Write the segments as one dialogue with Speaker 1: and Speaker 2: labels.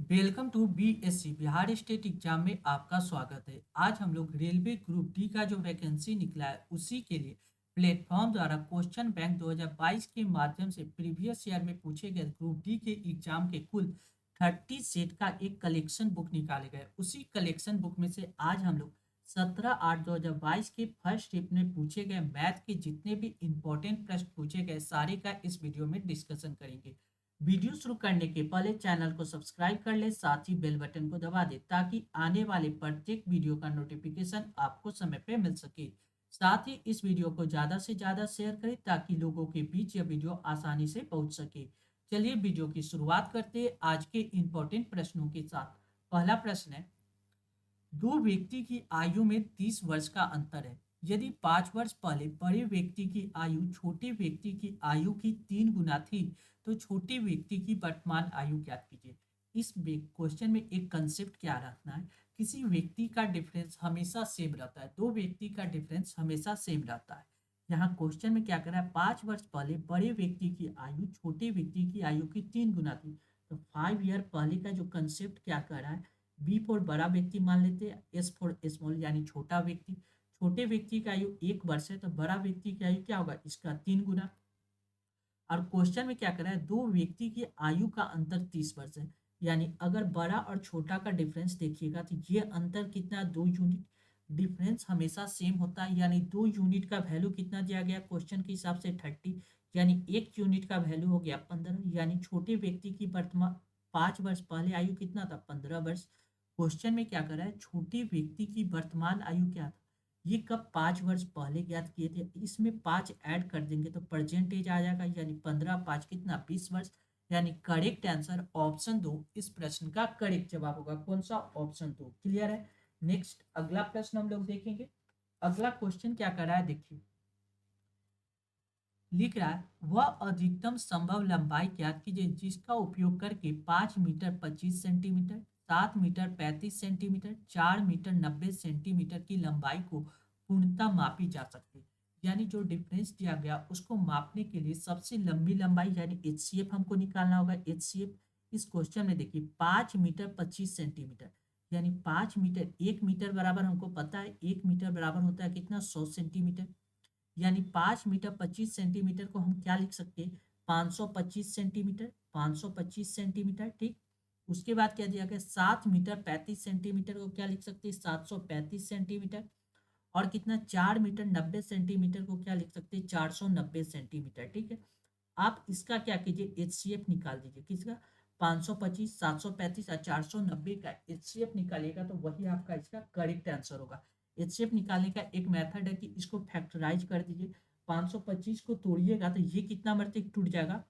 Speaker 1: Welcome to BSC Bihar state exam में आपका स्वागत है। आज हम लोग रेलवे ग्रुप डी का जो वैकेंसी निकला है उसी के लिए प्लेटफॉर्म द्वारा क्वेश्चन बैंक 2022 के माध्यम से प्रीवियस ईयर में पूछे गए ग्रुप डी के एग्जाम के कुल 30 सेट का एक कलेक्शन बुक निकाले गए। उसी कलेक्शन बुक में से आज हम लोग 17/8/2022 के फर्स्ट शिफ्ट में पूछे गए मैथ के जितने भी इंपॉर्टेंट प्रश्न पूछे गए सारे का इस वीडियो में डिस्कशन करेंगे। वीडियो शुरू करने के पहले चैनल को सब्सक्राइब कर ले, साथ ही बेल बटन को दबा दे ताकि आने वाले प्रत्येक वीडियो का नोटिफिकेशन आपको समय पे मिल सके। साथ ही इस वीडियो को ज़्यादा से ज़्यादा शेयर करें ताकि लोगों के बीच यह वीडियो आसानी से पहुंच सके। चलिए वीडियो की शुरुआत करते हैं आज के इंपॉर्टेंट प्रश्नों के साथ। पहला प्रश्न है, दो व्यक्ति की आयु में 30 वर्ष का अंतर है। यदि 5 वर्ष पहले बड़े व्यक्ति की आयु छोटे व्यक्ति की आयु की 3 गुना थी तो छोटे व्यक्ति की वर्तमान आयु ज्ञात कीजिए। इस क्वेश्चन में एक कंसेप्ट क्या रखना है, किसी व्यक्ति का डिफरेंस हमेशा सेम रहता है, दो व्यक्ति का डिफरेंस हमेशा सेम रहता है। यहाँ क्वेश्चन में क्या कर रहा है, 5 वर्ष पहले बड़े व्यक्ति की आयु छोटे व्यक्ति की आयु की 3 गुना थी। तो 5 ईयर पहले का जो कंसेप्ट क्या कर रहा है, बी फॉर बड़ा व्यक्ति मान लेते हैं, एस फॉर स्मॉल यानी छोटा व्यक्ति। छोटे व्यक्ति की आयु 1 वर्ष है तो बड़ा व्यक्ति की आयु क्या होगा, इसका 3 गुना। और क्वेश्चन में क्या कर रहा है, दो व्यक्ति की आयु का अंतर 30 वर्ष है। यानी अगर बड़ा और छोटा का डिफरेंस देखिएगा तो ये अंतर कितना, 2 यूनिट। डिफरेंस हमेशा सेम होता है, यानी 2 यूनिट का वैल्यू कितना दिया गया क्वेश्चन के हिसाब से 30, यानी 1 यूनिट का वैल्यू हो गया 15। यानी छोटे व्यक्ति की वर्तमान 5 वर्ष पहले आयु कितना था, 15 वर्ष। क्वेश्चन में क्या कर रहा है, छोटे व्यक्ति की वर्तमान आयु क्या था, ये कब 5 वर्ष पहले ज्ञात किए थे, इसमें 5 ऐड कर देंगे तो परसेंटेज आ जाएगा, यानी 15 5 कितना, 20 वर्ष। यानी करेक्ट आंसर ऑप्शन 2 इस प्रश्न का करेक्ट जवाब होगा। कौन सा, ऑप्शन 2। क्लियर है। नेक्स्ट अगला प्रश्न हम लोग देखेंगे। अगला क्वेश्चन क्या कर रहा है, देखिए लिख रहा है, वह अधिकतम संभव लंबाई ज्ञात कीजिए जिसका उपयोग करके 5 metre 25 centimetre, 7 metre 35 centimetre, 4 metre 90 centimetre की लंबाई को पूर्णतः मापी जा सकती है। यानी जो डिफरेंस दिया गया उसको मापने के लिए सबसे लंबी लंबाई यानी एचसीएफ हमको निकालना होगा। एचसीएफ इस क्वेश्चन में देखिए 5 मीटर 25 सेंटीमीटर, यानी 5 मीटर, 1 मीटर बराबर हमको पता है, 1 मीटर बराबर होता है कितना, 100 सेंटीमीटर। यानी 5 मीटर 25 सेंटीमीटर को हम क्या लिख सकते हैं, 525 सेंटीमीटर, 525 सेंटीमीटर। ठीक, उसके बाद क्या दिया गया, 7 मीटर 35 सेंटीमीटर को क्या लिख सकते हैं, 735 सेंटीमीटर। और कितना, 4 मीटर 90 सेंटीमीटर को क्या लिख सकते हैं, 490 सेंटीमीटर। ठीक है, आप इसका क्या कीजिए, एचसीएफ निकाल दीजिए। किसका, 525, 735 और 490 का एचसीएफ निकालिएगा तो वही आपका इसका करेक्ट आंसर होगा। एचसीएफ निकालने का एक मेथड है कि इसको फैक्टराइज कर दीजिए। 525 को तोड़िएगा तो ये कितना मरते टूट जाएगा,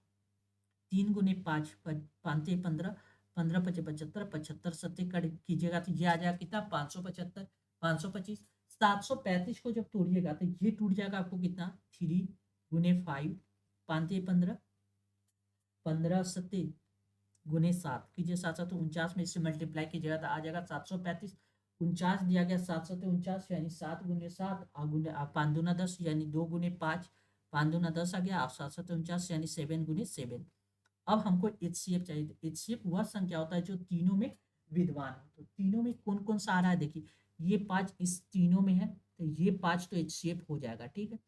Speaker 1: 3 गुने 5, 5 15, 15 5 75, 75 7 कीजिएगा तो ये आ जाएगा कितना, 575। 525, 735 को जब तोड़िएगा तो ये टूट जाएगा आपको कितना, 3 गुने 5, 5 15, 15 7 कीजिए, 7 7 49 में इससे मल्टीप्लाई कीजिएगा तो आ जाएगा 735। 49 दिया गया, 7 7 49 यानी 7 गुने 7 गुने 5 दूना 10 यानी 2 गुने 5, 5 दूना 10 आ गया, 7 7 49 यानी 7 गुने 7। अब हमको एचसीएफ चाहिए। तो एचसीएफ वह संख्या होता है जो तीनों में विद्यमान हो। तो तीनों में कौन कौन सा आ रहा है, देखिए ये 5 इस तीनों में है तो ये 5 तो एचसीएफ हो जाएगा। ठीक है,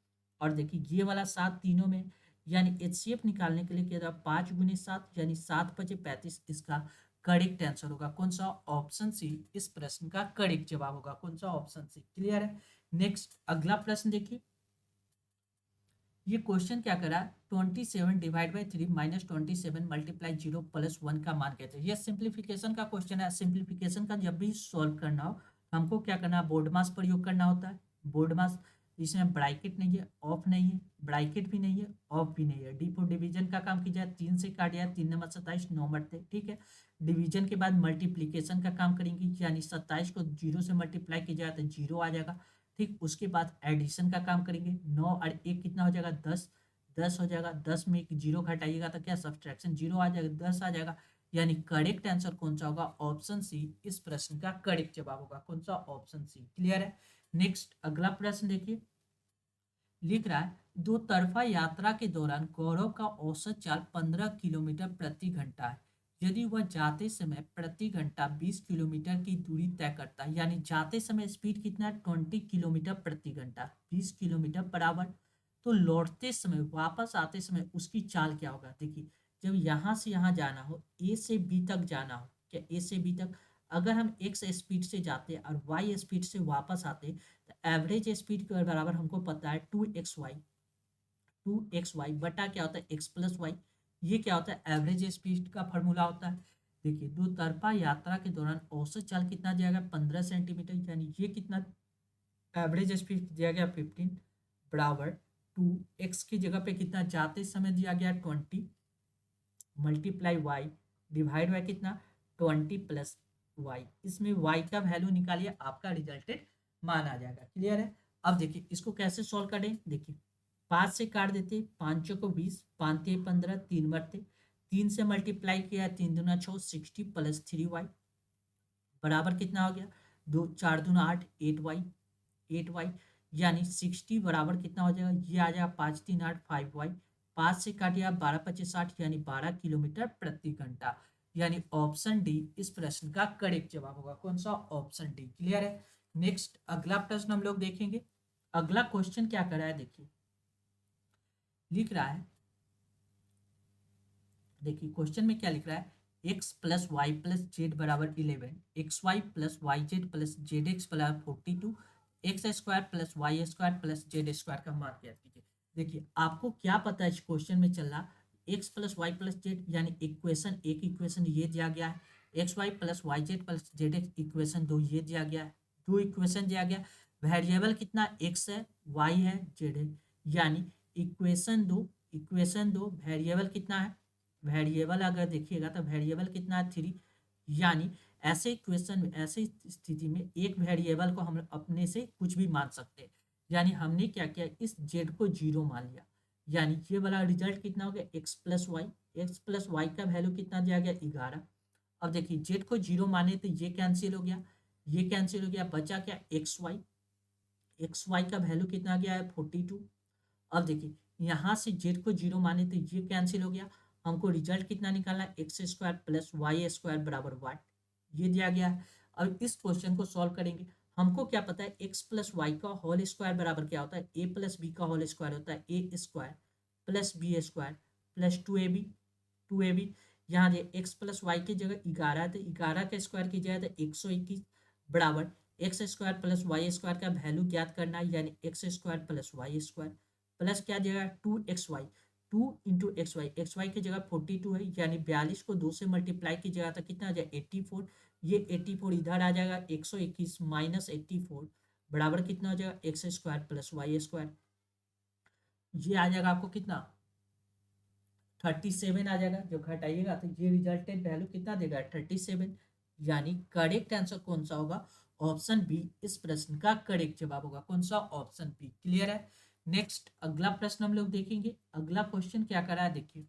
Speaker 1: और देखिए ये वाला 7 तीनों में है। यानी एचसीएफ निकालने के लिए क्या था, 5 गुने 7 यानी 7 5 35 इसका करेक्ट आंसर होगा। कौन सा, ऑप्शन सी इस प्रश्न का करेक्ट जवाब होगा। कौन सा, ऑप्शन सी। क्लियर है। नेक्स्ट अगला प्रश्न देखिए, ये क्वेश्चन क्या करा, 27/3 माइनस 27 मल्टीप्लाई 0 प्लस 1 का मान कहते हैं। ये सिंप्लीफिकेशन का क्वेश्चन है। सिंप्लीफिकेशन का जब भी सॉल्व करना हो हमको क्या करना है, बोर्ड मास प्रयोग करना होता है। बोर्ड मास, इसमें ब्रैकेट नहीं है, ऑफ नहीं है, ब्रैकेट भी नहीं है, ऑफ भी नहीं है। डी फॉर डिवीजन का काम किया जाए, 3 से काट जाए, 3 नंबर 27 9 बढ़ते। ठीक है, डिवीजन के बाद मल्टीप्लीकेशन का काम करेंगे, यानी 27 को 0 से मल्टीप्लाई किया जाए तो 0 आ जाएगा। ठीक, उसके बाद एडिशन का काम करेंगे, 9 और 1 कितना हो जाएगा, 10, 10 हो जाएगा। 10 में एक 0 घटाइएगा तो क्या, सब्सट्रैक्शन 0 आ जाएगा, 10 आ जाएगा। यानी करेक्ट आंसर कौन सा होगा, ऑप्शन सी इस प्रश्न का करेक्ट जवाब होगा। कौन सा, ऑप्शन सी। क्लियर है। नेक्स्ट अगला प्रश्न देखिए, लिख रहा है, दो तरफा यात्रा के दौरान गौरव का औसत चाल 15 किलोमीटर प्रति घंटा है। यदि वह जाते समय प्रति घंटा 20 किलोमीटर की दूरी तय करता है, यानी जाते समय स्पीड कितना है 20 किलोमीटर प्रति घंटा, 20 किलोमीटर पर आवर, तो लौटते समय वापस आते समय उसकी चाल क्या होगा। देखिए, जब यहाँ से यहाँ जाना हो, ए से बी तक जाना हो, क्या ए से बी तक, अगर हम एक्स स्पीड से जाते और वाई स्पीड से वापस आते, तो एवरेज स्पीड के बराबर हमको पता है 2xy, 2xy बटा क्या होता है x प्लस वाई। ये क्या होता है, एवरेज स्पीड का फॉर्मूला होता है। देखिए, दो तरफा यात्रा के दौरान औसत चाल कितना दिया गया 15 सेंटीमीटर, यानी ये कितना एवरेज स्पीड दिया गया 15 बराबर 2x की जगह पे कितना जाते समय दिया गया 20 मल्टीप्लाई वाई डिवाइड बाय कितना 20 प्लस वाई। इसमें वाई का वैल्यू निकालिए, आपका रिजल्टेड मान आ जाएगा। क्लियर है। अब देखिए इसको कैसे सॉल्व करें। देखिए, 5 से काट देते, 5 को 20, 5 × 15, 3 बरते, 3 से मल्टीप्लाई किया 3 दूना 6, 60 प्लस 3y बराबर कितना हो गया 2 4 दूना 8, 8y, 8y, यानी 60 बराबर कितना हो जाएगा, ये आ जाएगा 5 3 8 5y, 5 से काटिए 12 25 60, यानी 12 किलोमीटर प्रति घंटा। यानी ऑप्शन डी इस प्रश्न का करेक्ट जवाब होगा। कौन सा, ऑप्शन डी। क्लियर है। नेक्स्ट अगला प्रश्न हम लोग देखेंगे। अगला क्वेश्चन क्या कर रहा है, देखिए लिख रहा है, देखिए क्वेश्चन में क्या लिख रहा है, x plus y plus z बराबर 11, x y plus y z plus z x बराबर 42, x square plus y square plus z square का मान ज्ञात कीजिए। देखिए आपको क्या पता है, इस क्वेश्चन में चल रहा x plus y plus z, यानी इक्वेशन एक, इक्वेशन ये दिया गया है, x y plus y z plus z x equation दो ये दिया गया है, दो इक्वेशन दिया गया। वेरिएबल कितना एक्स है, वाई है, जेड है, यानी इक्वेशन दो वेरिएबल कितना है, वेरिएबल अगर देखिएगा तो वेरिएबल कितना है 3, यानी ऐसे इक्वेशन में, ऐसे स्थिति में एक वेरिएबल को हम अपने से कुछ भी मान सकते हैं। यानी हमने क्या किया, इस जेड को 0 मान लिया, यानी ये वाला रिजल्ट कितना हो गया x plus y, x plus Y का वैल्यू कितना दिया गया 11। अब देखिए जेड को 0 माने तो ये कैंसिल हो गया, ये कैंसिल हो गया, बचा क्या एक्स वाई, एक्स वाई का वैल्यू कितना गया है 42। अब देखिए यहाँ से जेड को 0 माने तो ये कैंसिल हो गया, हमको रिजल्ट कितना निकालना है x square plus y square बराबर वाट, ये दिया गया है। अब इस क्वेश्चन को सॉल्व करेंगे। हमको क्या पता है एक्स प्लस वाई का होल स्क्वायर बराबर क्या होता है, ए प्लस बी का होल स्क्वायर होता है A square plus B square plus 2ab, 2ab। यहाँ जो एक्स प्लस वाई की जगह 11 है तो 11 का स्क्वायर की जाए तो 121 बराबर x square plus y square का वैल्यू ज्ञात करना है, यानी x square plus y square plus क्या देगा 2xy, 2 इंटू एक्स वाई की जगह 42 है, यानी 42 को 2 से मल्टीप्लाई की जगह तक कितना आ जाएगा 84, ये 84 इधर आ जाएगा 121 माइनस 84 बराबर कितना हो जाएगा x square plus y square, ये आ जाएगा आपको कितना 37 आ जाएगा। जब घटाइएगा तो ये रिजल्टेंट वैल्यू कितना देगा 37, यानी करेक्ट आंसर कौन सा होगा, ऑप्शन बी इस प्रश्न का करेक्ट जवाब होगा। कौन सा, ऑप्शन बी। क्लियर है। नेक्स्ट अगला प्रश्न हम लोग देखेंगे। अगला क्वेश्चन क्या कर रहा है, देखिए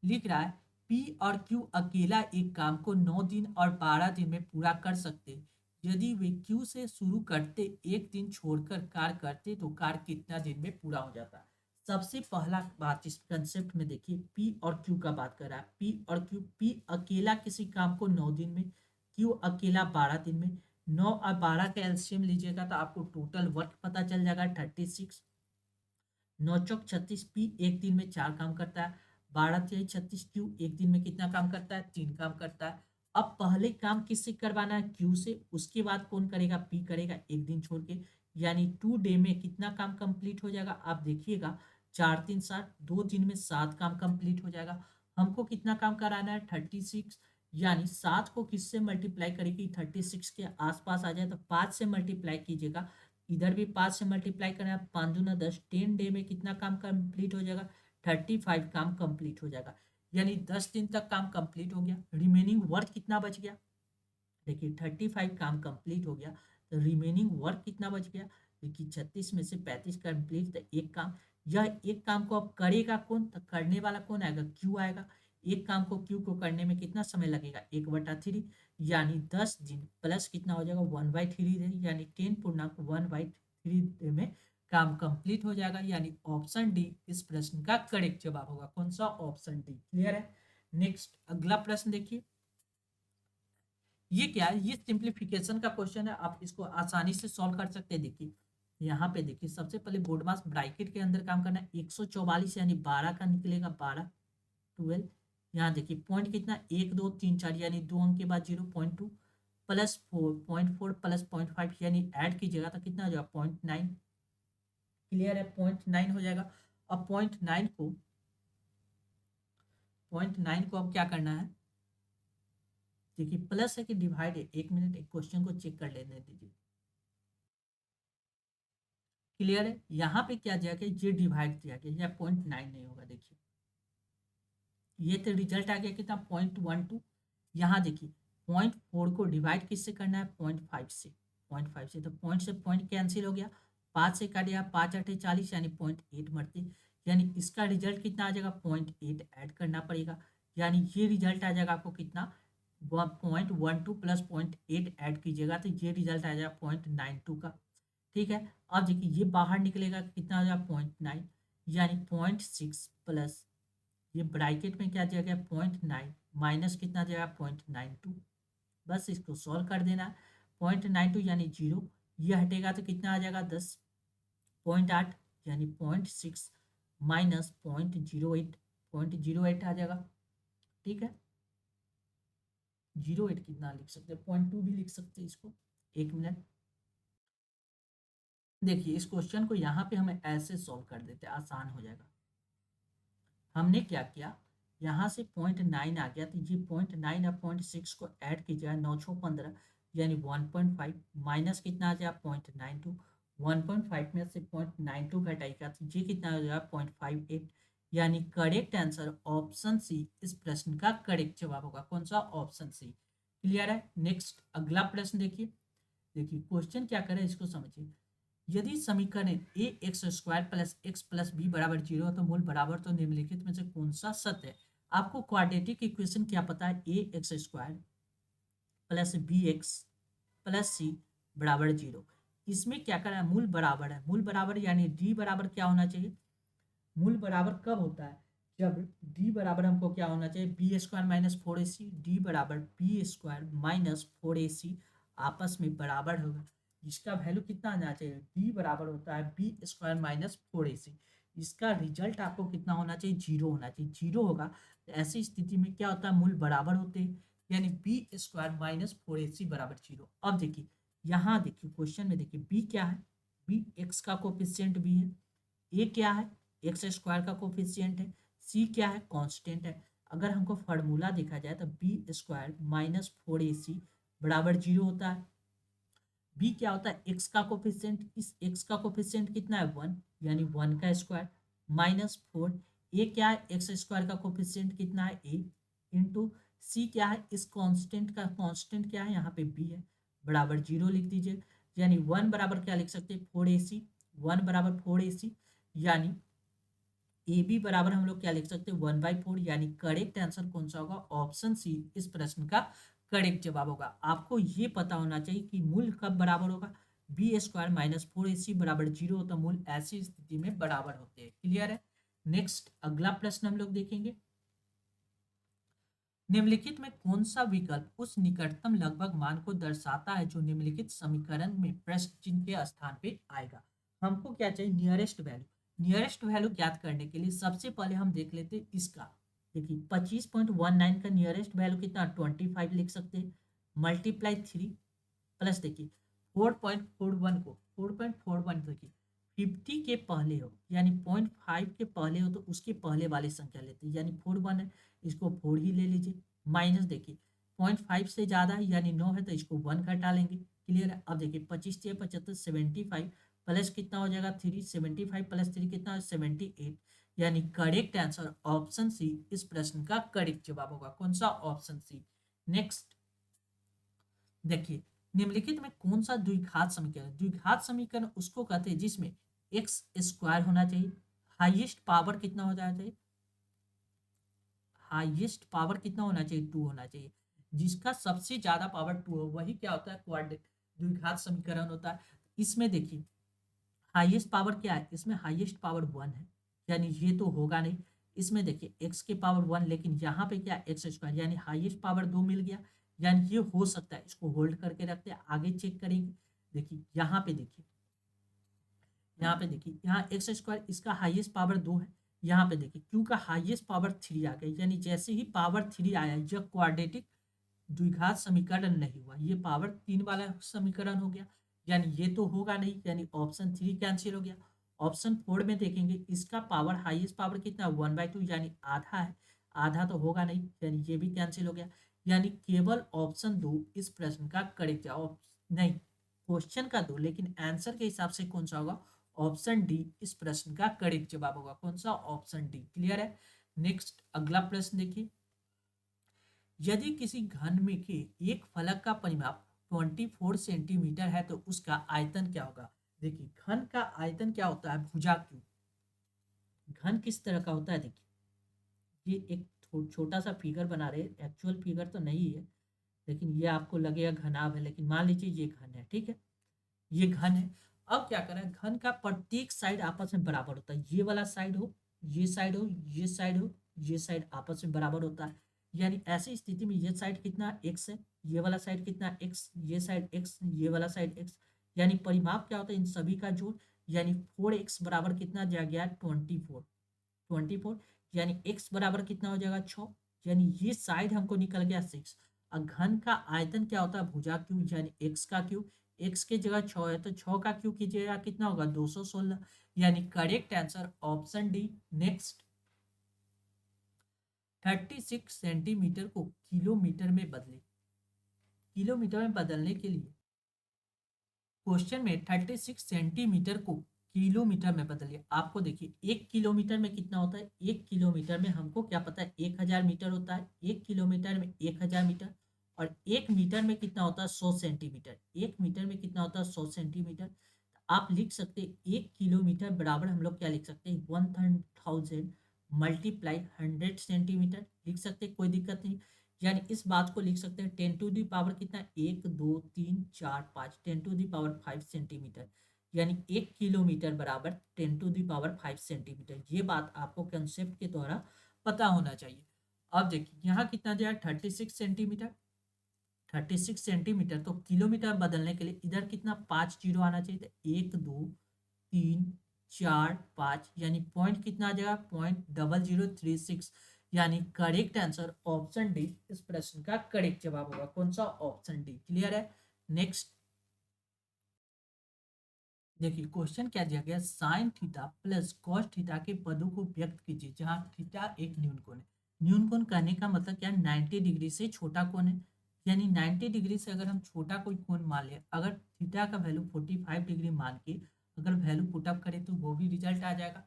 Speaker 1: लिख रहा है पी और क्यू अकेला एक काम को 9 दिन और 12 दिन में पूरा कर सकते, यदि वे क्यू से शुरू करते एक दिन छोड़कर कार्य करते तो कार्य कितना दिन में पूरा हो जाता। सबसे पहला बात इस कंसेप्ट में देखिए, पी और क्यू का बात कर रहा है, पी और क्यू, पी अकेला किसी काम को 9 दिन में, क्यू अकेला 12 दिन में। 9 और 12 का एलसीएम लीजिएगा तो आपको टोटल वर्क पता चल जाएगा 36, 9 चौक 36, पी एक दिन में 4 काम करता है, 12 तिहाई 36, क्यू एक दिन में कितना काम करता है 3 काम करता है। अब पहले काम किससे करवाना है, क्यू से, उसके बाद कौन करेगा, पी करेगा एक दिन छोड़ के, यानी 2 डे में कितना काम कंप्लीट हो जाएगा, आप देखिएगा 4 3 7, 2 दिन में 7 काम कंप्लीट हो जाएगा। हमको कितना काम कराना है 36, यानी 7 को किससे मल्टीप्लाई करेगी 36 के आसपास आ जाए तो 5 से मल्टीप्लाई कीजिएगा, इधर भी 5 से मल्टीप्लाई करना है, 5 दूना 10, 10 डे में कितना काम कंप्लीट हो जाएगा 35 काम कंप्लीट हो जाएगा, यानी 10 दिन तक काम कंप्लीट हो गया। रिमेनिंग वर्क कितना बच गया, देखिए 35 काम कंप्लीट हो गया तो रिमेनिंग वर्क कितना बच गया, देखिए 36 में से 35 कंप्लीट तो एक काम, यह एक काम को अब करेगा कौन, तो करने वाला कौन आएगा, क्यू आएगा। एक काम को क्यू को करने में कितना समय लगेगा 1/3, यानी 10 दिन प्लस कितना हो जाएगा 1/3, यानी 10 पूर्णांक 1/3 में काम कंप्लीट हो जाएगा, यानी ऑप्शन डी इस प्रश्न का करेक्ट जवाब होगा। कौन सा, ऑप्शन डी। क्लियर है। नेक्स्ट अगला प्रश्न देखिए, ये क्या है, ये सिंप्लीफिकेशन का क्वेश्चन है, आप इसको आसानी से सॉल्व कर सकते हैं। देखिए यहाँ पे देखिए, सबसे पहले बोर्ड मास ब्रैकेट के अंदर काम करना है, 144 यानी 12 का निकलेगा, 12 12। यहाँ देखिए पॉइंट कितना, 1 2 3 4 यानी 2 अंक के बाद 0.2 प्लस 4.4 प्लस 0.5 यानी ऐड कीजिएगा तो कितना हो जाएगा, 0.9। क्लियर है, 0.9 हो जाएगा। अब 0.9 को अब क्या करना है, देखिए प्लस है कि डिवाइड है, 1 मिनट एक क्वेश्चन को चेक कर लेने दीजिए। क्लियर है, यहाँ पे क्या दिया गया, ये डिवाइड दिया गया, यह 0.9 नहीं होगा। देखिए ये तो रिजल्ट आ गया कितना, 0.12। यहाँ देखिए 0.4 को डिवाइड किससे करना है, 0.5 से, 0.5 से, तो पॉइंट से पॉइंट कैंसिल हो गया, 5 से काट दिया, 5 8 40 यानी 0.8 मरते, यानी इसका रिजल्ट कितना आ जाएगा, 0.8 ऐड करना पड़ेगा, यानी ये रिजल्ट आ जाएगा आपको कितना, 0.12 प्लस 0.8 ऐड कीजिएगा तो ये रिजल्ट आ जाएगा 0.92 का। ठीक है, अब देखिए ये बाहर निकलेगा कितना आ जाएगा, 0.9, यानी 0.6 प्लस ये ब्रैकेट में क्या दिया गया, 0.9 माइनस कितना दिया गया, 0.92। बस इसको सॉल्व कर देना है, 0.92 यानी 0, ये हटेगा तो कितना आ जाएगा, 10.8 यानी 0.6 माइनस 0.08, 0.08 आ जाएगा। ठीक है, 0.8 कितना लिख सकते हैं, 0.2 भी लिख सकते हैं इसको। 1 मिनट, देखिए इस क्वेश्चन को यहाँ पे हमें ऐसे सॉल्व कर देते हैं, आसान हो जाएगा। हमने क्या किया, यहाँ से 0.9 आ गया तो ये 0.9 और 0.6 को ऐड कीजिएगा, 9 6 15 यानी 1.5 माइनस कितना आ जाएगा, 0.92। 1.5 में से 0.92 घटाएगा तो ये कितना हो जाएगा, 0.58, यानी करेक्ट आंसर ऑप्शन सी इस प्रश्न का करेक्ट जवाब होगा। कौन सा, ऑप्शन सी। क्लियर है, नेक्स्ट अगला प्रश्न देखिए। देखिए क्वेश्चन क्या करे इसको समझिए, यदि समीकरण A X square plus X plus B बराबर 0 तो मूल बराबर तो निम्नलिखित में से कौन सा सत्य है। आपको क्वाड्रेटिक इक्वेशन क्या पता है, A X square plus B X plus C बराबर 0। इसमें क्या करना है, मूल बराबर है, मूल बराबर यानी डी बराबर क्या होना चाहिए, मूल बराबर कब होता है, जब डी बराबर हमको क्या होना चाहिए, b square minus 4ac, d बराबर बी स्क्वायर माइनस 4ac आपस में बराबर होगा, जिसका वैल्यू कितना आना चाहिए, डी बराबर होता है बी स्क्वायर माइनस 4ac, इसका रिजल्ट आपको कितना होना चाहिए, 0 होना चाहिए। 0 होगा तो ऐसी स्थिति में क्या होता है, मूल बराबर होते हैं, यानी बी स्क्वायर माइनस 4ac बराबर 0। अब देखिए यहाँ देखिए क्वेश्चन में देखिए बी क्या है, बी एक्स का कोफिशिएंट बी है, ए क्या है, एक्स स्क्वायर का कोफिशिएंट है, सी क्या है, कांस्टेंट है। अगर हमको फार्मूला देखा जाए तो बी स्क्वायर माइनस 4ac बराबर 0 होता है। बी क्या होता है, एक्स का कोफिशिएंट, इस एक्स का कोफिशिएंट कितना है, 1, यानी 1 का स्क्वायर माइनस 4। ए क्या है, एक्स स्क्वायर का कोफिशिएंट कितना है, ए, इंटू सी क्या है, इस कांस्टेंट का कांस्टेंट क्या है, यहाँ पे बी है, बराबर 0 लिख दीजिए, यानी 1 बराबर क्या लिख सकते हैं, 4ac, 1 बराबर 4ac, यानी ए बी बराबर हम लोग क्या लिख सकते हैं, 1/4, यानी करेक्ट आंसर कौन सा होगा, ऑप्शन सी इस प्रश्न का करेक्ट जवाब होगा। आपको ये पता होना चाहिए कि मूल कब बराबर होगा, बी स्क्वायर माइनस 4ac बराबर 0 होता, मूल ऐसी स्थिति में बराबर होते हैं। क्लियर है, नेक्स्ट अगला प्रश्न हम लोग देखेंगे, निम्नलिखित में कौन सा विकल्प उस निकटतम लगभग मान को दर्शाता है जो निम्नलिखित समीकरण में प्रश्न चिन्ह के स्थान पे आएगा। हमको क्या चाहिए, नियरेस्ट वैल्यू। नियरेस्ट वैल्यू ज्ञात करने के लिए सबसे पहले हम देख लेते हैं इसका, देखिए 25.19 का नियरेस्ट वैल्यू कितना, 25 लिख सकते हैं, मल्टीप्लाई 3 प्लस देखिए 4.41 को 4.41 देखिए 50 के पहले हो, यानी 0.5 के पहले हो तो उसके पहले वाली संख्या लेते हैं, यानी 41 है, इसको 4 ही ले लीजिए, माइनस देखिए 0.5 से ज़्यादा है यानी 9 है तो इसको 1 घटा लेंगे। क्लियर है, अब देखिए 25 से 75 75 प्लस कितना हो जाएगा 3, 75 प्लस 3 कितना, 78, यानी करेक्ट आंसर ऑप्शन सी इस प्रश्न का करेक्ट जवाब होगा। कौन सा, ऑप्शन सी। नेक्स्ट देखिए निम्नलिखित में कौन सा द्विघात समीकरण, द्विघात समीकरण उसको कहते हैं जिसमें एक्स स्क्वायर होना चाहिए, हाईएस्ट पावर कितना हो जाना चाहिए, हाईएस्ट पावर कितना होना चाहिए, 2 होना चाहिए, जिसका सबसे ज्यादा पावर 2 हो वही क्या होता है, क्वाड्रेटिक द्विघात समीकरण होता है। इसमें देखिए हाईएस्ट पावर क्या है, इसमें हाईएस्ट पावर 1 है, यानी ये तो होगा नहीं, इसमें देखिए एक्स के पावर 1, लेकिन यहाँ पे क्या एक्स स्क्वायर यानी हाईएस्ट पावर 2 मिल गया, यानी ये हो सकता है। इसको होल्ड करके रखते हैं, आगे चेक करेंगे। देखिए यहाँ पे देखिए, यहाँ पे देखिए, यहाँ एक्स स्क्वायर इसका हाईएस्ट पावर 2 है। यहाँ पे देखिए क्यू का हाईएस्ट पावर 3 आ गया, यानी जैसे ही पावर 3 आया यह क्वाड्रेटिक द्विघात समीकरण नहीं हुआ, ये पावर 3 वाला समीकरण हो गया, यानी ये तो होगा नहीं, यानी ऑप्शन 3 कैंसिल हो गया। ऑप्शन 4 में देखेंगे, इसका पावर हाईएस्ट पावर कितना 1/2 यानी आधा है, आधा तो होगा नहीं, यानी ये भी कैंसिल हो गया। यानी केवल ऑप्शन 2 इस प्रश्न का करेक्ट जवाब नहीं, क्वेश्चन का 2, लेकिन आंसर के हिसाब से कौन सा होगा, ऑप्शन डी इस प्रश्न का करेक्ट जवाब होगा। कौन सा, ऑप्शन डी। क्लियर है। नेक्स्ट अगला प्रश्न देखिए, यदि किसी घन में के एक फलक का परिमाप 24 सेंटीमीटर है तो उसका आयतन क्या होगा। देखिए घन का आयतन क्या होता है, भुजा क्यों। घन किस तरह का होता है, देखिए ये एक छोटा सा फिगर बना रहे, एक्चुअल फिगर तो नहीं है, लेकिन ये आपको लगेगा घनाभ है, लेकिन मान लीजिए ये घन है, ठीक है, ये घन है। अब क्या करें, घन का प्रत्येक साइड आपस में बराबर होता है, ये वाला साइड हो, ये साइड हो, ये साइड हो, ये साइड आपस में बराबर होता है। यानी ऐसी स्थिति में ये साइड कितना एक्स है, ये वाला साइड कितना एक्स, ये साइड एक्स, ये वाला साइड एक्स, यानी परिमाप क्या होता है इन सभी का जोड़, यानी 4x बराबर कितना दिया गया, 24, 24, यानी x बराबर कितना हो जाएगा 6, यानी ये साइड हमको निकल गया 6। और घन का आयतन क्या होता है, भुजा क्यूब, यानी x का क्यूब, x के जगह 6 है तो 6 का क्यूब कीजिएगा कितना होगा 216, यानी correct answer option D. Next, 36 centimetre को किलोमीटर में बदले, किलोमीटर में बदलने के लिए क्वेश्चन में 36 सेंटीमीटर को किलोमीटर में बदलिए। आपको देखिए 1 किलोमीटर में कितना होता है, 1 किलोमीटर में हमको क्या पता है 1000 मीटर होता है, 1 किलोमीटर में 1000 मीटर, और 1 मीटर में कितना होता है 100 सेंटीमीटर, 1 मीटर में कितना होता है 100 सेंटीमीटर। आप लिख सकते हैं 1 किलोमीटर बराबर हम लोग क्या लिख सकते हैं 1000 मल्टीप्लाई 100 सेंटीमीटर लिख सकते हैं, कोई दिक्कत नहीं। यानी इस बात को लिख सकते हैं 10 टू दी पावर कितना 1 2 3 4 5, 10 टू दी पावर 5 सेंटीमीटर, यानी 1 किलोमीटर बराबर 10 टू दी पावर 5 सेंटीमीटर। ये बात आपको कंसेप्ट के द्वारा पता होना चाहिए। अब देखिए यहाँ कितना दिया 36 सेंटीमीटर, 36 सेंटीमीटर तो किलोमीटर बदलने के लिए इधर कितना 5 जीरो आना चाहिए, तो 1 2 3 4 5, यानी पॉइंट कितना आ जाएगा 0.0036, यानी करेक्ट आंसर ऑप्शन डी इस प्रश्न का करेक्ट जवाब होगा। कौन सा, ऑप्शन डी। क्लियर है। नेक्स्ट देखिए क्वेश्चन क्या दिया गया, sine theta plus cos theta के पदों को व्यक्त कीजिए जहां थीटा एक न्यून कोण है। न्यून कोण कहने का मतलब क्या, 90 डिग्री से छोटा कोण है, यानी 90 डिग्री से अगर हम छोटा कोई कोण मान ले, अगर थीटा का वैल्यू 45 डिग्री मान के अगर वैल्यू पुटअप करें तो वो भी रिजल्ट आ जाएगा।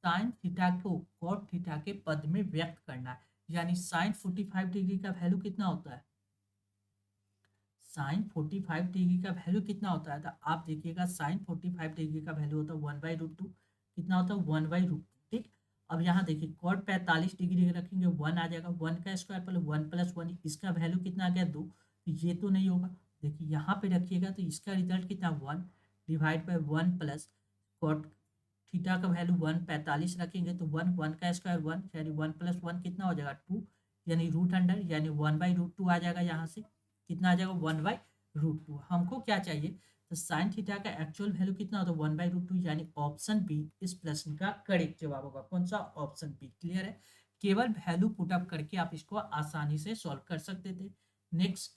Speaker 1: साइन थीटा को कॉट थीटा के पद में व्यक्त करना है, यानी साइन 45 डिग्री का वैल्यू कितना होता है, साइन 45 डिग्री का वैल्यू कितना होता है, तो आप देखिएगा साइन 45 डिग्री का वैल्यू होता है 1/√2, कितना होता है 1/√2। ठीक, अब यहाँ देखिए कॉट 45 डिग्री रखेंगे 1 आ जाएगा, 1 का स्क्वायर प्लस 1 + 1, इसका वैल्यू कितना आ गया 2, तो ये तो नहीं होगा। देखिए यहाँ पे रखिएगा तो इसका रिजल्ट कितना 1 divide by 1 plus cot theta का वैल्यू 1 45 रखेंगे तो 1 का स्क्वायर 1, यानी 1 + 1 कितना हो जाएगा 2, यानी रूट अंडर, यानी 1/√2 आ जाएगा, यहाँ से कितना आ जाएगा 1/√2। हमको क्या चाहिए, तो साइन थीटा का एक्चुअल वैल्यू कितना होता है 1/√2, यानी ऑप्शन बी इस प्रश्न का करेक्ट जवाब होगा। कौन सा, ऑप्शन बी। क्लियर है। केवल वैल्यू पुटअप करके आप इसको आसानी से सॉल्व कर सकते थे। नेक्स्ट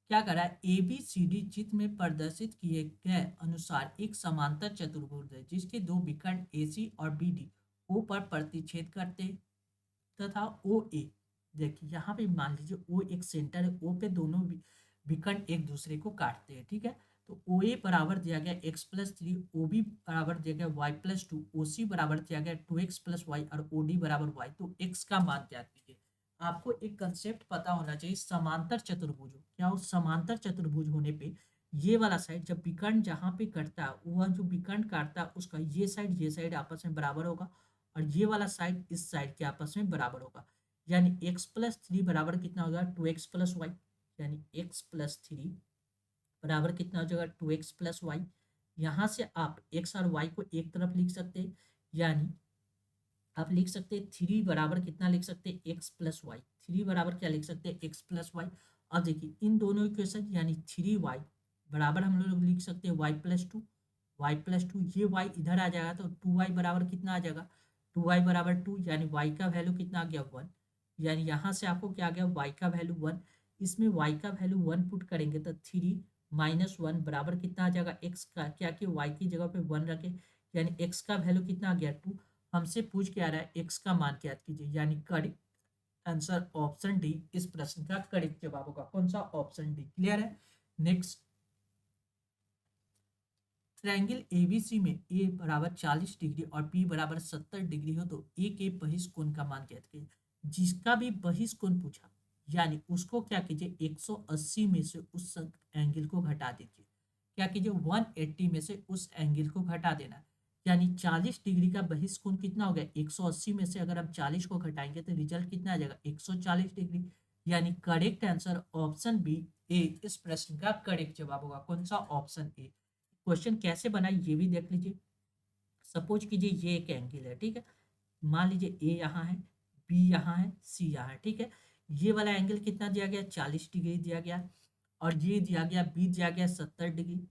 Speaker 1: क्या करा है, ए बी सी डी चित्र में प्रदर्शित किए गए अनुसार एक समांतर चतुर्भुज है जिसके दो विकर्ण ए सी और बी डी ओ पर प्रतिच्छेद करते हैं तथा ओ ए, देखिए यहाँ पे मान लीजिए ओ एक सेंटर है, ओ पे दोनों विकर्ण एक दूसरे को काटते हैं, ठीक है। तो ओ ए बराबर दिया गया x+3, ओ बी बराबर दिया गया y+2, ओ सी बराबर दिया गया 2x+y और ओ डी बराबर y। तो x का मान ज्ञात कीजिए। आपको एक कंसेप्ट पता होना चाहिए, समांतर चतुर्भुज हो क्या हो, समांतर चतुर्भुज होने पे ये वाला साइड जब विकर्ण जहाँ पे कटता है वह जो विकर्ण काटता है उसका ये साइड आपस में बराबर होगा, और ये वाला साइड इस साइड के आपस में बराबर होगा, यानी x+3 बराबर कितना हो जाएगा 2x+y, यानी x+3 बराबर कितना हो जाएगा 2x+y। यहाँ से आप x और y को एक तरफ लिख सकते हैं, यानी आप लिख सकते हैं 3 बराबर कितना लिख सकते हैं एक्स प्लस वाई। 3 बराबर क्या लिख सकते हैं एक्स प्लस वाई। अब देखिए इन दोनों इक्वेशन यानी 3y बराबर हम लोग लिख सकते हैं y+2। y+2 ये y इधर आ जाएगा तो 2y बराबर कितना आ जाएगा 2y बराबर 2 यानी y का वैल्यू कितना आ गया 1। यानी यहाँ से आपको क्या आ गया y का वैल्यू 1। इसमें y का वैल्यू 1 पुट करेंगे तो 3 माइनस 1 बराबर कितना आ जाएगा x का क्या कि y की जगह पे 1 रखे यानी x का वैल्यू कितना आ गया 2। हमसे पूछ के आ रहा है x का मान ज्ञात कीजिए यानी करेक्ट आंसर ऑप्शन डी इस प्रश्न का करेक्ट जवाब होगा। कौन सा ऑप्शन डी। क्लियर है। नेक्स्ट ट्रायंगल एबीसी में ए बराबर 40 डिग्री और बी बराबर 70 डिग्री हो तो ए के बहिष्कोण का मान ज्ञात कीजिए। जिसका भी बहिष्कोण पूछा यानी उसको क्या कीजिए 180 में से उस एंगल को घटा दीजिए। क्या कीजिए 180 में से उस एंगल को घटा देना। यानी 40 डिग्री का बहिष्कोण कितना हो गया 180 में से अगर हम 40 को घटाएंगे तो रिजल्ट कितना आ जाएगा 140 डिग्री। यानी करेक्ट आंसर ऑप्शन बी ए इस प्रश्न का करेक्ट जवाब होगा। कौन सा ऑप्शन ए। क्वेश्चन कैसे बना ये भी देख लीजिए। सपोज कीजिए ये एक एंगल है ठीक है। मान लीजिए ए यहाँ है बी यहाँ है सी यहाँ है ठीक है। ये वाला एंगल कितना दिया गया 40 डिग्री दिया गया और ये दिया गया बी दिया गया 70 डिग्री।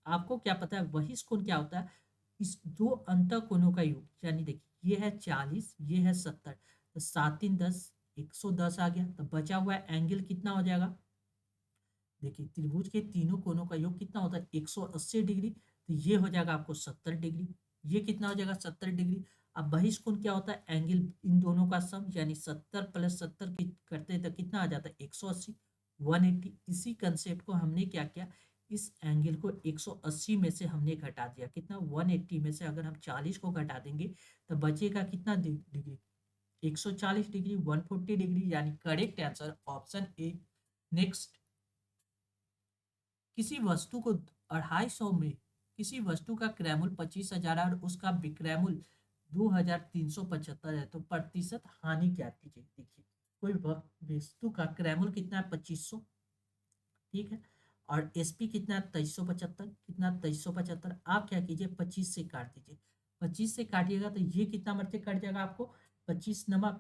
Speaker 1: आपको क्या पता है वही कोण क्या होता है इस दो अंत कोणों का योग। यानी देखिए ये है 40 ये है 70 तो 7 3 10 110 आ गया तो बचा हुआ एंगल कितना हो जाएगा। देखिए त्रिभुज के तीनों कोणों का योग कितना होता है 180 डिग्री तो ये हो जाएगा आपको 70 डिग्री। ये कितना हो जाएगा 70 डिग्री। अब बहिष्कोण क्या होता है एंगल इन दोनों का सम यानी 70 प्लस 70 की करते हैं तो कितना आ जाता है 180 180। इसी कंसेप्ट को हमने क्या किया इस एंगल को 180 में से हमने घटा दिया कितना 180 में से अगर हम 40 को घटा देंगे तो बचेगा कितना डिग्री 140 डिग्री 140 डिग्री यानी correct answer option A. Next किसी वस्तु को 250 में किसी वस्तु का क्रयमूल 25,000 और उसका विक्रयमूल 2,375 है तो प्रतिशत हानि क्या कीजिए। देखिए कोई वस्तु का क्रयमूल कितना है 2500 ठीक है और एसपी कितना है 2375 कितना 2375। आप क्या कीजिए 25 से काट दीजिए 25 से काटिएगा तो ये कितना मरते कट जाएगा आपको 25 नमा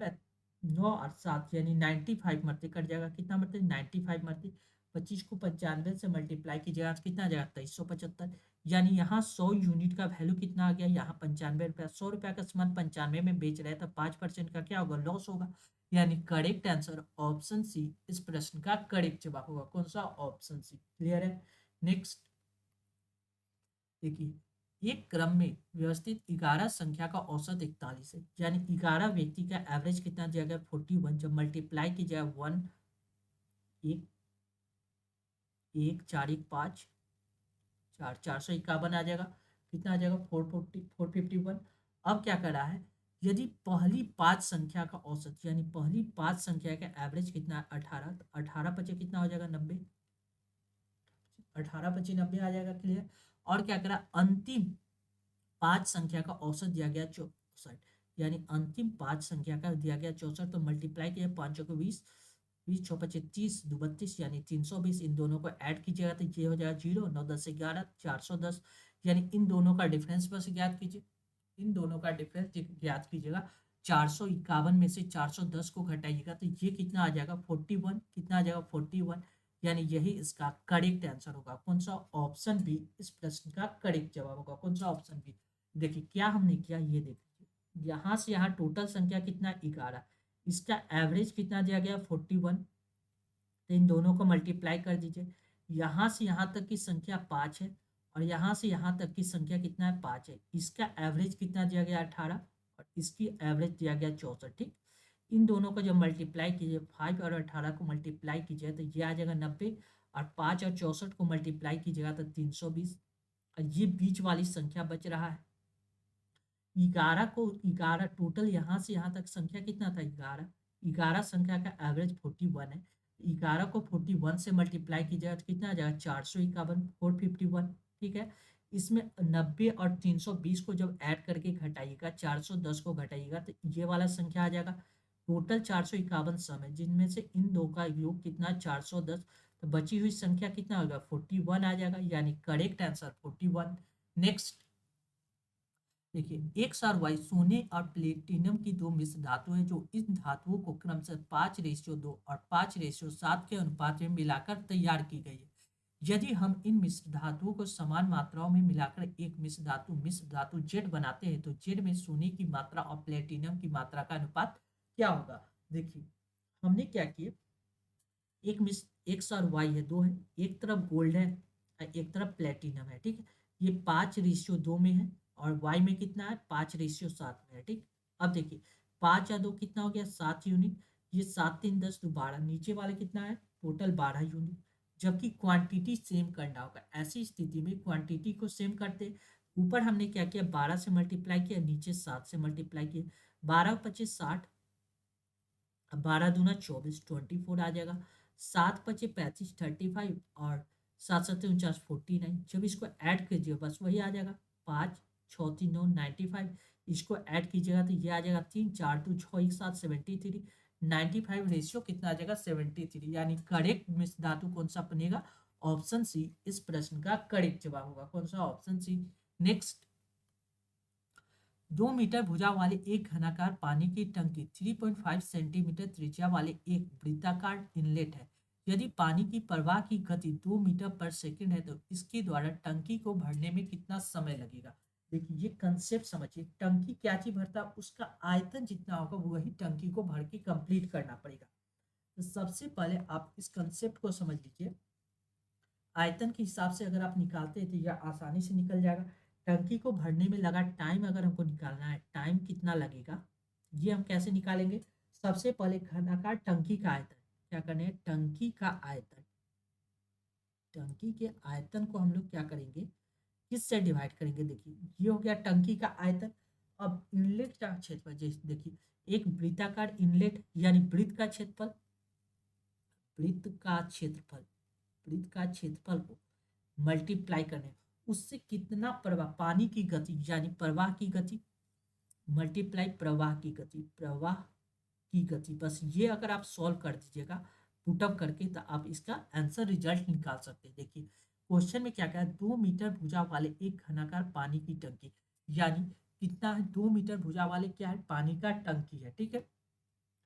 Speaker 1: 9 और 7 यानी 95 मरते कट जाएगा कितना मरते 95 मरते। 25 को 95 से मल्टीप्लाई कीजिएगा तो कितना आ जाएगा 2375। यानी यहाँ 100 यूनिट का वैल्यू कितना आ गया यहाँ 95 रुपया 100 रुपया का सामान 95 में बेच रहे हैं तो 5% का क्या होगा लॉस होगा। यानी करेक्ट आंसर ऑप्शन सी इस प्रश्न का करेक्ट जवाब होगा। कौन सा ऑप्शन सी। क्लियर है। नेक्स्ट देखिए एक क्रम में व्यवस्थित 11 संख्या का औसत 41 है यानी 11 व्यक्ति का एवरेज कितना दिया गया 41 जब मल्टीप्लाई की जाए 1 एक एक 4 1 5 4 451 आ जाएगा कितना आ जाएगा 451। अब क्या करा है यदि पहली 5 संख्या का औसत यानी पहली 5 संख्या का एवरेज कितना है 18 तो 18 पचे कितना हो जाएगा 90 18 पचे 90 आ जाएगा। क्लियर। और क्या करा अंतिम 5 संख्या का औसत दिया गया 64 यानी अंतिम 5 संख्या का दिया गया 64 तो मल्टीप्लाई किया 5 को 20 20 छः 25 2 32 यानी 320। इन दोनों को ऐड कीजिएगा तो ये हो जाएगा 0 9 10 11 410 यानी इन दोनों का डिफरेंस बस ज्ञात कीजिए। इन दोनों का डिफरेंस ज्ञात कीजिएगा 451 में से 410 को घटाइएगा तो ये कितना आ जाएगा 41 कितना आ जाएगा 41। यानी यही इसका करेक्ट आंसर होगा। कौन सा ऑप्शन बी इस प्रश्न का करेक्ट जवाब होगा। कौन सा ऑप्शन बी। देखिए क्या हमने किया ये देखिए यहाँ से यहाँ टोटल संख्या कितना 11 इसका एवरेज कितना दिया गया 41 तो इन दोनों को मल्टीप्लाई कर दीजिए। यहाँ से यहाँ तक की संख्या 5 है और यहाँ से यहाँ तक की संख्या कितना है 5 है। इसका एवरेज कितना दिया गया 18 और इसकी एवरेज दिया गया 64 ठीक। इन दोनों को जब मल्टीप्लाई कीजिए 5 और 18 को मल्टीप्लाई कीजिए तो ये आ जाएगा 90 और 5 और 64 को मल्टीप्लाई कीजिएगा तो 320 और ये बीच वाली संख्या बच रहा है 11 को 11 टोटल यहाँ से यहाँ तक संख्या कितना था 11 11 संख्या का एवरेज 41 है 11 को 41 से मल्टीप्लाई कीजिएगा तो कितना आ जाएगा 451 451 ठीक है। इसमें 90 और 320 को जब ऐड करके घटाइएगा 410 को घटाइएगा तो ये वाला संख्या आ जाएगा टोटल 451 सम है जिनमें से इन दो का योग कितना 410 तो बची हुई संख्या कितना होगा 41 आ जाएगा यानी करेक्ट आंसर 41। नेक्स्ट देखिए एक्स और वाई सोने और प्लेटिनम की दो मिश्र धातु है जो इन धातुओं को क्रमशः 5:2 और 5:7 के अनुपात में मिलाकर तैयार की गई है। यदि हम इन मिश्र धातुओं को समान मात्राओं में मिलाकर एक मिश्र धातु जेड बनाते हैं तो जेड में सोने की मात्रा और प्लेटिनम की मात्रा का अनुपात क्या होगा। देखिए हमने क्या किया, एक मिस एक्स और वाई है, दो है, एक तरफ गोल्ड है और एक तरफ प्लेटिनम है, ठीक है। ये 5:2 में है और वाई में कितना है, 5:7 में है, ठीक। अब देखिए 5 या 2 कितना हो गया, 7 यूनिट। ये 7×3 = 10, तो 12, नीचे वाले कितना है, टोटल 12 यूनिट। जबकि क्वांटिटी सेम करना होगा, ऐसी स्थिति में क्वांटिटी को सेम करते, ऊपर हमने क्या किया, 12 से मल्टीप्लाई किया, नीचे 7 से मल्टीप्लाई किया। 12×25 = 60, अब 12×2 = 24, 24 आ जाएगा। 7×5 = 35, 35, और 7×7 = 49, 49। जब इसको ऐड कीजिए बस वही आ जाएगा, 5 6 3 9 95। इसको ऐड कीजिएगा तो ये आ जाएगा 3 4 2 6 1 7 73। 95 रेशियो कितना आ जाएगा, 73। यानी करेक्ट मिश्र धातु कौन सा बनेगा, ऑप्शन सी इस प्रश्न का करेक्ट जवाब होगा। कौन सा, ऑप्शन सी। नेक्स्ट, 2 मीटर भुजा वाले एक घनाकार पानी की टंकी 3.5 सेंटीमीटर त्रिज्या वाले एक वृत्ताकार इनलेट है। यदि पानी की प्रवाह की गति 2 मीटर/सेकंड है तो इसके द्वारा टंकी को भरने में कितना समय लगेगा। देखिए ये कंसेप्ट समझिए, टंकी क्या चीज भरता है, उसका आयतन जितना होगा वही टंकी को भर के कंप्लीट करना पड़ेगा। तो सबसे पहले आप इस कंसेप्ट को समझ लीजिए। आयतन के हिसाब से अगर आप निकालते हैं तो यह आसानी से निकल जाएगा। टंकी को भरने में लगा टाइम अगर हमको निकालना है, टाइम कितना लगेगा, ये हम कैसे निकालेंगे। सबसे पहले घनाकार टंकी का आयतन क्या करने हैं, टंकी का आयतन, टंकी के आयतन को हम लोग क्या करेंगे, किससे डिवाइड करेंगे। देखिए ये हो गया टंकी का आयतन। अब इनलेट का क्षेत्रफल, जैसे देखिए एक वृत्ताकार इनलेट यानी वृत्त का क्षेत्रफल, वृत्त का क्षेत्रफल, वृत्त का क्षेत्रफल को मल्टीप्लाई करने, उससे कितना प्रवाह, पानी की गति यानी प्रवाह की गति मल्टीप्लाई प्रवाह की गति, प्रवाह की गति। बस ये अगर आप सॉल्व कर दीजिएगा पुटअप करके तो आप इसका आंसर रिजल्ट निकाल सकते हैं। देखिए क्वेश्चन में क्या कहा है, 2 मीटर भुजा वाले एक घनाकार पानी की टंकी, यानी कितना है, 2 मीटर भुजा वाले क्या है, पानी का टंकी है, ठीक है।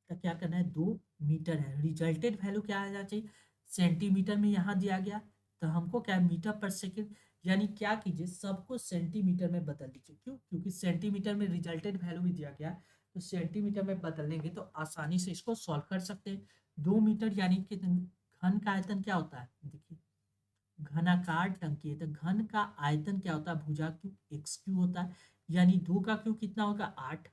Speaker 1: तो क्या करना है, 2 मीटर है, रिजल्टेड वैल्यू क्या आ जाना चाहिए, सेंटीमीटर में यहाँ दिया गया, तो हमको क्या है, मीटर/सेकंड, यानी क्या कीजिए सबको सेंटीमीटर में बदल दीजिए। क्यों, क्योंकि सेंटीमीटर में रिजल्टेड वैल्यू भी दिया गया है, तो सेंटीमीटर में बदल लेंगे तो आसानी से इसको सॉल्व कर सकते हैं। 2 मीटर यानी कि घन का आयतन क्या होता है, देखिए घनाकार टंकी है तो घन का आयतन क्या होता है, भुजा क्यू एक्स क्यू होता है, यानी 2 का क्यू कितना होगा, 8,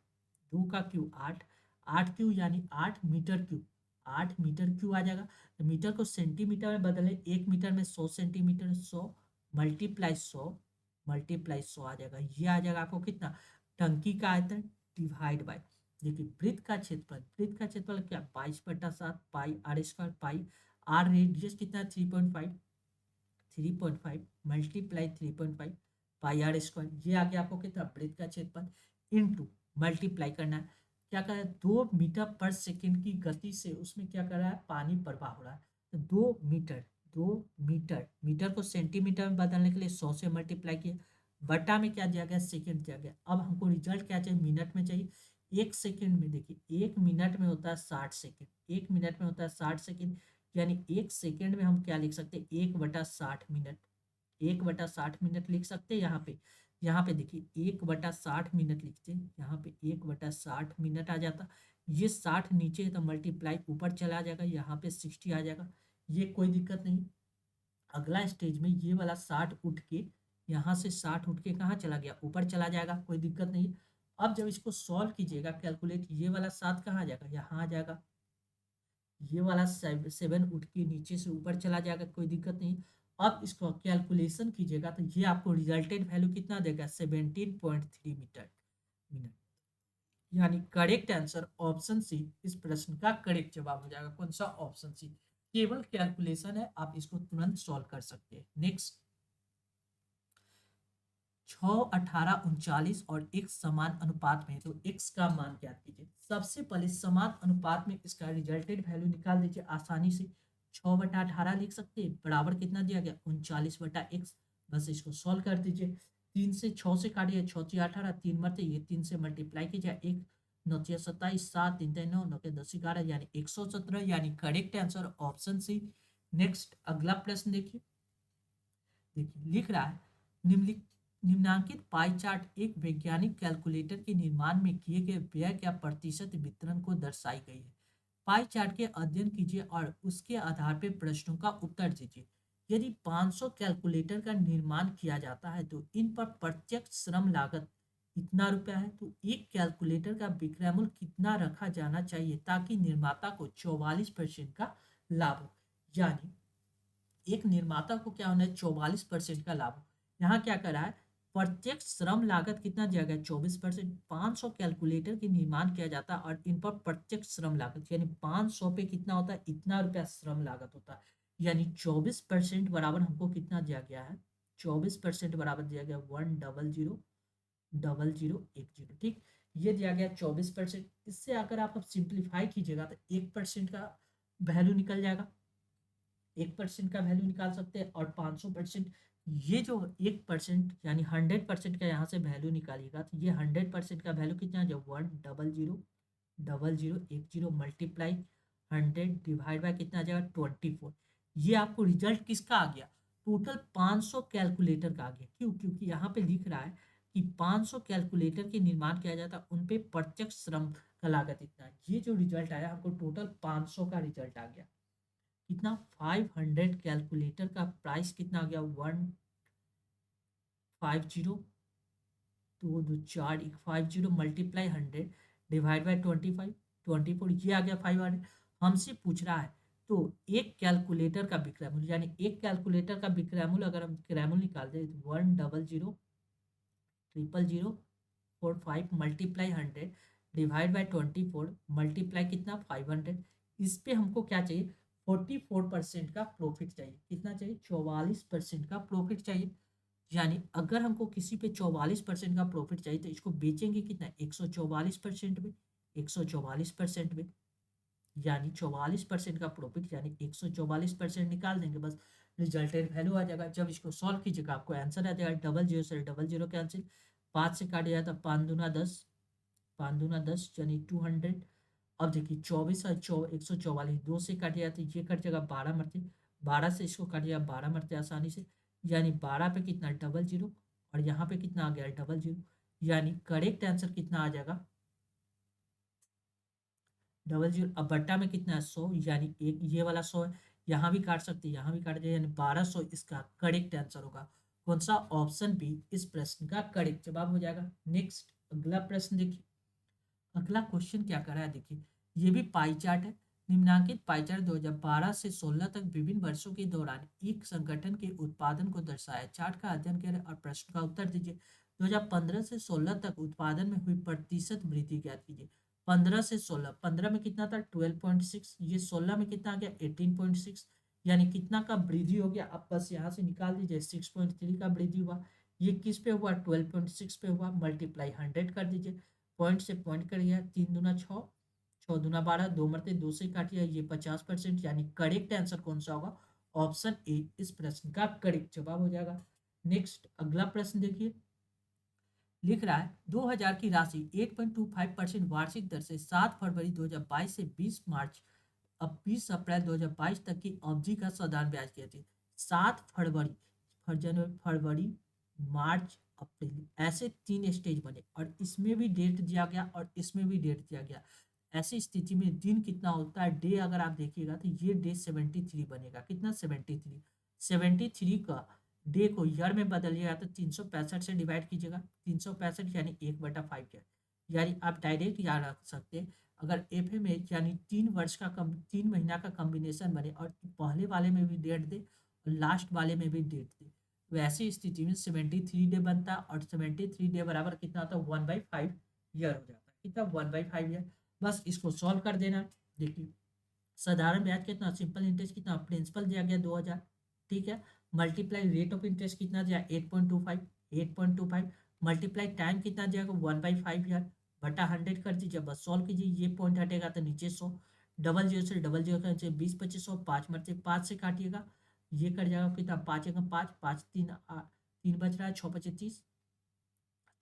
Speaker 1: 2 का क्यू 8, 8 क्यू यानी 8 मीटर क्यू, 8 मीटर क्यू आ जाएगा। तो मीटर को सेंटीमीटर में बदले, 1 मीटर में 100 सेंटीमीटर, 100 मल्टीप्लाई 100 आ जाएगा। ये आ जाएगा आपको कितना, टंकी का आयतन डिवाइड बाय, देखिए वृत्त का क्षेत्रफल, वृत्त का क्षेत्रफल क्या, 22/7 pi R square, pi R radius कितना है, 3.5, 3.5 मल्टीप्लाई 3.5 पाई आर स्क्वायर, ये आ गया आपको कितना, वृत्त का क्षेत्रफल इनटू मल्टीप्लाई करना है, क्या कर रहा है, 2 मीटर/सेकंड की गति से उसमें क्या कर रहा है, पानी प्रवाह हो रहा है। तो 2 मीटर, 2 मीटर, मीटर को सेंटीमीटर में बदलने के लिए 100 से मल्टीप्लाई किया, बटा में क्या दिया गया, सेकंड दिया गया। अब हमको रिजल्ट क्या चाहिए, मिनट में चाहिए। 1 सेकंड में, देखिए 1 मिनट में होता है 60 सेकंड, 1 मिनट में होता है 60 सेकंड, यानी 1 सेकंड में हम क्या लिख सकते हैं, 1/60 मिनट, 1/60 मिनट लिख सकते हैं। यहाँ पे देखिए 1/60 मिनट लिखते हैं, यहाँ पे 1/60 मिनट आ जाता। ये 60 नीचे है तो मल्टीप्लाई ऊपर चला जाएगा, यहाँ पे 60 आ जाएगा, ये कोई दिक्कत नहीं। अगला स्टेज में ये वाला 60 उठ के, यहाँ से 60 उठ के कहाँ चला गया, ऊपर चला जाएगा, कोई दिक्कत नहीं। अब जब इसको सॉल्व कीजिएगा कैलकुलेट, ये वाला 7 कहाँ आ जाएगा, यहाँ आ जाएगा, ये वाला 7 उठ के नीचे से ऊपर चला जाएगा, कोई दिक्कत नहीं। अब इसको कैलकुलेशन कीजिएगा तो ये आपको रिजल्टेड वैल्यू कितना देगा, 17.3 मीटर मिनट, यानी करेक्ट आंसर ऑप्शन सी इस प्रश्न का करेक्ट जवाब हो जाएगा। कौन सा, ऑप्शन सी। केवल कैलकुलेशन है, आप इसको तुरंत सॉल्व कर सकते हैं। नेक्स्ट, 6 18 39 और एक समान अनुपात में है तो x का मान ज्ञात कीजिए। सबसे पहले समान अनुपात में इसका रिजल्टेड वैल्यू निकाल दीजिए आसानी से। 6/18 लिख सकते हैं, बराबर कितना दिया गया, 39/x। बस इसको सॉल्व कर दीजिए। 3 से 6 से काटिए, 6 × 18, 3 मरते, ये 3 से मल्टीप्लाई कीजिए, 1 9 × 27, 7 3 9 9 10 11 यानी 117, यानी correct answer option C. Next अगला प्रश्न देखिए। देखिए लिख रहा है, निम्नांकित पाई चार्ट एक वैज्ञानिक कैलकुलेटर के निर्माण में किए गए व्यय या प्रतिशत वितरण को दर्शाई गई है। पाई चार्ट के अध्ययन कीजिए और उसके आधार पर प्रश्नों का उत्तर दीजिए। यदि 500 कैलकुलेटर का निर्माण किया जाता है तो इन पर प्रत्यक्ष श्रम लागत इतना रुपया है, तो एक कैलकुलेटर का विक्रय मूल्य कितना रखा जाना चाहिए ताकि निर्माता को 44% का लाभ हो। यानी एक निर्माता को क्या होना है, 44% का लाभ हो। यहाँ क्या कर रहा है, प्रत्यक्ष श्रम लागत कितना दिया गया, 24%। 500 कैलकुलेटर के निर्माण किया जाता है और इन पर प्रत्यक्ष श्रम लागत यानी 500 पे कितना होता है, इतना रुपया श्रम लागत होता है। यानी 24% बराबर हमको कितना दिया गया है, 24% बराबर दिया गया 1000010, ठीक। ये दिया गया 24%। इससे अगर आप अब सिंप्लीफाई कीजिएगा तो 1% का वैल्यू निकल जाएगा, 1% का वैल्यू निकाल सकते हैं। और 500%, ये जो 1% यानी 100% का यहाँ से वैल्यू निकालिएगा तो ये 100% का वैल्यू कितना है, जो 1000010 मल्टीप्लाई 100 डिवाइड बाय कितना आ जाएगा, 24। ये आपको रिजल्ट किसका आ गया, टोटल 500 कैलकुलेटर का आ गया। क्यों, क्योंकि यहाँ पे लिख रहा है कि 500 कैलकुलेटर के निर्माण किया जाता है, उन पे प्रत्यक्ष श्रम का लागत इतना है। ये जो रिजल्ट आया हमको टोटल 500 का रिजल्ट आ गया। कितना, 500 कैलकुलेटर का प्राइस कितना आ गया, 150, 2 2 4 50 मल्टीप्लाई 100 डिवाइड बाई 24, ये आ गया 500। हमसे पूछ रहा है तो एक कैलकुलेटर का विक्रय मूल्य, यानी एक कैलकुलेटर का विक्रय मूल्य अगर हम विक्रय मूल्य निकाल दें तो 1000045 मल्टीप्लाई 100 डिवाइड बाई 24 मल्टीप्लाई कितना 500। इस पे हमको क्या चाहिए, 44% का प्रॉफिट चाहिए। कितना चाहिए, 44% का प्रॉफिट चाहिए। यानी अगर हमको किसी पे 44% का प्रॉफिट चाहिए तो इसको बेचेंगे कितना, 144% में, 144% में, यानी 44% का प्रॉफिट, यानी 144% निकाल देंगे, बस रिजल्टेंट वैल्यू आ जाएगा। जब इसको सॉल्व कीजिएगा आपको आंसर आ जाएगा, 00 से 00 कैंसिल, 5 से काट जाए तो 5 दूना 10, 5 दूना 10 यानी 200। अब देखिए 24 और 144, 2 से काट जाए तो ये कट जाएगा 12 मरते, 12 से इसको काट जाए 12 मरते आसानी से, यानी 12 पे कितना 00 और यहाँ पे कितना आ गया 00, यानी करेक्ट आंसर कितना आ जाएगा 00। अब बट्टा में कितना है 100, यानी एक ये वाला 100 है, यहाँ भी काट सकते हैं, यहाँ भी काट जाए, यानी 1200 इसका करेक्ट आंसर होगा। कौन सा, ऑप्शन बी इस प्रश्न का करेक्ट जवाब हो जाएगा। नेक्स्ट अगला प्रश्न देखिए। अगला क्वेश्चन क्या कर रहा है, देखिए ये भी पाई चार्ट है। निम्नांकित पाई चार्ट 2012 से 16 तक विभिन्न वर्षों के दौरान एक संगठन के उत्पादन को दर्शाया। चार्ट का अध्ययन करें और प्रश्न का उत्तर दीजिए। 2015 से 16 तक उत्पादन में हुई प्रतिशत वृद्धि ज्ञात कीजिए। 15 से 16, 15 में कितना था 12.6, ये 16 में कितना आ गया 18.6, यानी कितना का वृद्धि हो गया। अब बस यहाँ से निकाल दीजिए, 6.3 का वृद्धि हुआ। ये किस पे हुआ, 12.6 पे हुआ, मल्टीप्लाई 100 कर दीजिए, पॉइंट से पॉइंट करिए, 3 दूना 6, 6 दूना 12, 2 मरते 2 से काटिए, ये 50%, यानी करेक्ट आंसर कौन सा होगा, ऑप्शन ए इस प्रश्न का करेक्ट जवाब हो जाएगा। नेक्स्ट अगला प्रश्न देखिए। लिख रहा है 2000 की राशि 8.25% वार्षिक दर से 7 फरवरी 2022 से 20 मार्च अब 20 अप्रैल 2022 तक की अवधि का साधारण ब्याज दिया थी। 7 फरवरी, जनवरी, फरवरी, मार्च, अप्रैल, ऐसे 3 स्टेज बने और इसमें भी डेट दिया गया और इसमें भी डेट दिया गया। ऐसी स्थिति में दिन कितना होता है, डे अगर आप देखिएगा तो ये डे 73 बनेगा। कितना 73, 73 का डे को ईयर में बदलिएगा तो 365 से डिवाइड कीजिएगा, 365 यानी 1/5 है। यानी आप डायरेक्ट याद रख सकते हैं, अगर एफ में यानी 3 वर्ष का 3 महीना का कॉम्बिनेशन बने और पहले वाले में भी डेट दे और लास्ट वाले में भी डेट दे, तो ऐसी स्थिति में 73 डे बनता है और 73 डे बराबर कितना होता है 1/5 ईयर हो जाता है। कितना 1/5 ईयर। बस इसको सॉल्व कर देना। देखिए साधारण ब्याज कितना, सिंपल इंटरेस्ट कितना, प्रिंसिपल दिया गया 2000, ठीक है, मल्टीप्लाई रेट ऑफ इंटरेस्ट कितना दिया 8.25, 8.25 मल्टीप्लाई टाइम कितना दिया 1/5 ईयर बटा 100 कर दीजिए, बस सॉल्व कीजिए, ये पॉइंट हटेगा तो नीचे 100, 00 से 00 का नीचे 20 25 100, 5 मरते 5 से काटिएगा, ये कट जाएगा कितना 5 1 5, 5 3 3 बच रहा है 6 25 30,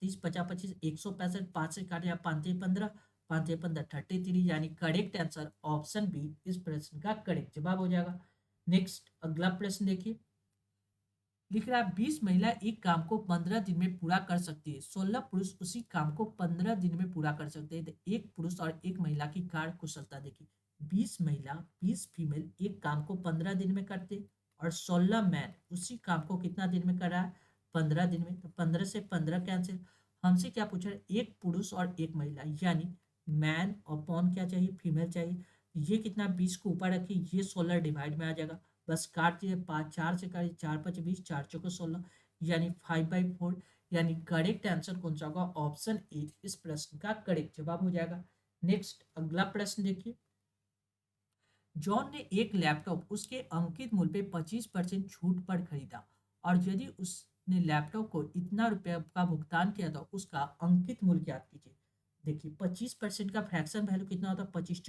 Speaker 1: 30 50 25 165 5 से काटे, 5 15 5 15 33, यानी करेक्ट आंसर ऑप्शन बी इस प्रश्न का करेक्ट जवाब हो जाएगा। नेक्स्ट अगला प्रश्न देखिए, लिख रहा है 20 महिला एक काम को 15 दिन में पूरा कर सकती है, 16 पुरुष उसी काम को 15 दिन में पूरा कर सकते हैं। तो एक पुरुष और एक महिला की कार्य कुशलता देखिए, 20 महिला 20 फीमेल एक काम को 15 दिन में करते हैं और 16 मैन उसी काम को कितना दिन में कर रहा है, 15 दिन में। तो 15 से 15 कैंसिल। हमसे क्या पूछा है, एक पुरुष और एक महिला, यानी मैन अपॉन क्या चाहिए, फीमेल चाहिए। ये कितना 20 को ऊपर रखिए, ये 16 डिवाइड में आ जाएगा, बस काट दिए, 5 4 से काटिए, 4 5 20, 4 चौको 16, यानी 5/4। यानी करेक्ट आंसर कौन सा होगा, ऑप्शन ए इस प्रश्न का करेक्ट जवाब हो जाएगा। नेक्स्ट अगला प्रश्न देखिए, जॉन ने एक लैपटॉप उसके अंकित मूल्य पे 25% छूट पर खरीदा, और यदि उसने लैपटॉप को इतना रुपया का भुगतान किया तो उसका अंकित मूल्य ज्ञात कीजिए। देखिए 25% का फ्रैक्शन वैल्यू कितना होता है, 25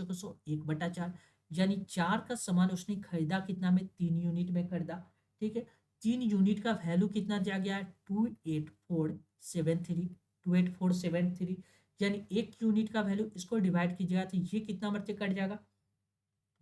Speaker 1: 1/4, यानी 4 का सामान उसने खरीदा कितना में, 3 यूनिट में खरीदा। ठीक है, 3 यूनिट का वैल्यू कितना दिया गया है, 28473, 28473, यानी 1 यूनिट का वैल्यू, इसको डिवाइड कीजिएगा तो ये कितना मरते कट जाएगा,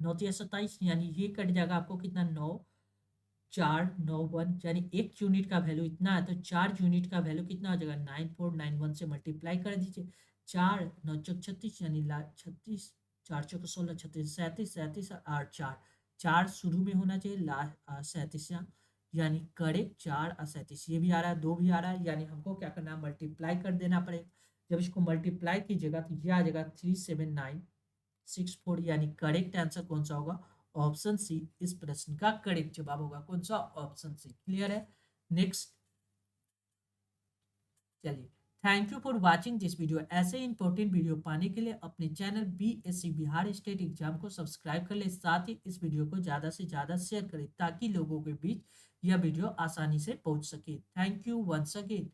Speaker 1: 9 यानी ये कट जाएगा आपको कितना, 9491, यानी 1 यूनिट का वैल्यू इतना है, तो 4 यूनिट का वैल्यू कितना हो जाएगा, 9491 से मल्टीप्लाई कर दीजिए। 4 9 36, यानी 36, 4 4 16 36 37 37 और 4, 4 शुरू में होना चाहिए, लास्ट 37, यानी करेक्ट 4 और 37, ये भी आ रहा है, 2 भी आ रहा है, यानी हमको क्या करना है, मल्टीप्लाई कर देना पड़ेगा। जब इसको मल्टीप्लाई कीजिएगा तो ये आ जाएगा 37964, यानी करेक्ट आंसर कौन सा होगा, ऑप्शन सी इस प्रश्न का करेक्ट जवाब होगा। कौन सा, ऑप्शन सी। क्लियर है। नेक्स्ट चलिए, thank you for watching this video. ऐसे इंपॉर्टेंट वीडियो पाने के लिए अपने channel BSc Bihar state exam को सब्सक्राइब कर ले, साथ ही इस वीडियो को ज़्यादा से ज़्यादा शेयर करें ताकि लोगों के बीच यह वीडियो आसानी से पहुंच सके। Thank you once again.